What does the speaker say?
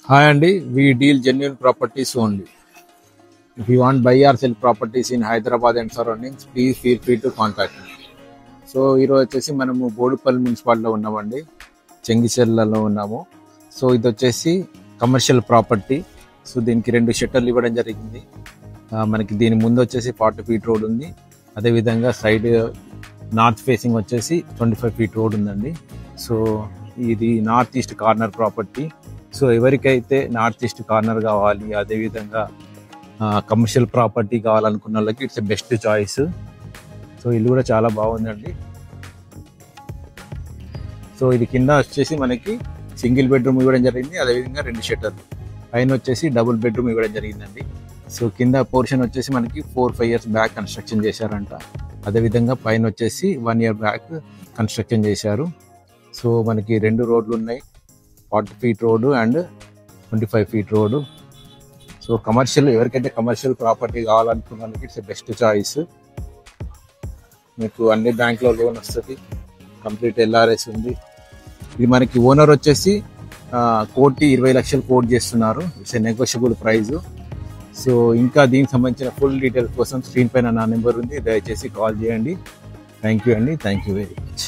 Hi Andy, we deal genuine properties only. If you want buy or sell properties in Hyderabad and surroundings, please feel free to contact me. So ఈరోజు వచ్చేసి మనము బోడుపల్లి మున్సిపాలిటీలో ఉన్నామండి, చెంగిచెర్లలో ఉన్నాము. So ఇది వచ్చేసి commercial property. So దీనికి 2 షట్టర్లు ఇవ్వడం జరిగింది. మనకి దీని ముందు వచ్చేసి 40 ఫీట్ రోడ్ ఉంది. అదేవిధంగా సైడ్ నార్త్ ఫేసింగ్ వచ్చేసి 25 ఫీట్ రోడ్ ఉందండి. సో ఇది north east corner property. So ఎవరికైతే నార్త్ ఈస్ట్ కార్నర్ కావాలి, అదేవిధంగా కమర్షియల్ ప్రాపర్టీ కావాలనుకున్న వాళ్ళకి ఇట్స్ బెస్ట్ చాయిస్. సో ఇల్లు కూడా చాలా బాగుందండి. సో ఇది కింద వచ్చేసి మనకి సింగిల్ బెడ్రూమ్ ఇవ్వడం జరిగింది, అదేవిధంగా 2 షట్టర్లు. పైన వచ్చేసి డబుల్ బెడ్రూమ్ ఇవ్వడం జరిగిందండి. సో కింద పోర్షన్ వచ్చేసి మనకి 4-5 ఇయర్స్ బ్యాక్ కన్స్ట్రక్షన్ చేశారంట. అదేవిధంగా పైన వచ్చేసి 1 ఇయర్ బ్యాక్ కన్స్ట్రక్షన్ చేశారు. సో మనకి 2 రోడ్లు ఉన్నాయి, 40 feet road and 25 feet road. So commercial ఎవరికైతే కమర్షియల్ ప్రాపర్టీ కావాలనుకున్న వాళ్ళకి ఇట్స్ బెస్ట్ చాయిస్. మీకు అన్ని బ్యాంక్లో లోన్ వస్తుంది, కంప్లీట్ ఎల్ఆర్ఎస్ ఉంది. ఇది మనకి ఓనర్ వచ్చేసి 1,20,00,000 కోట్ చేస్తున్నారు. It's a negotiable price. So ఇంకా దీనికి సంబంధించిన ఫుల్ డీటెయిల్స్ కోసం స్క్రీన్ పైన నా నెంబర్ ఉంది, దయచేసి కాల్ చేయండి. థ్యాంక్ యూ అండి, థ్యాంక్ యూ వెరీ మచ్.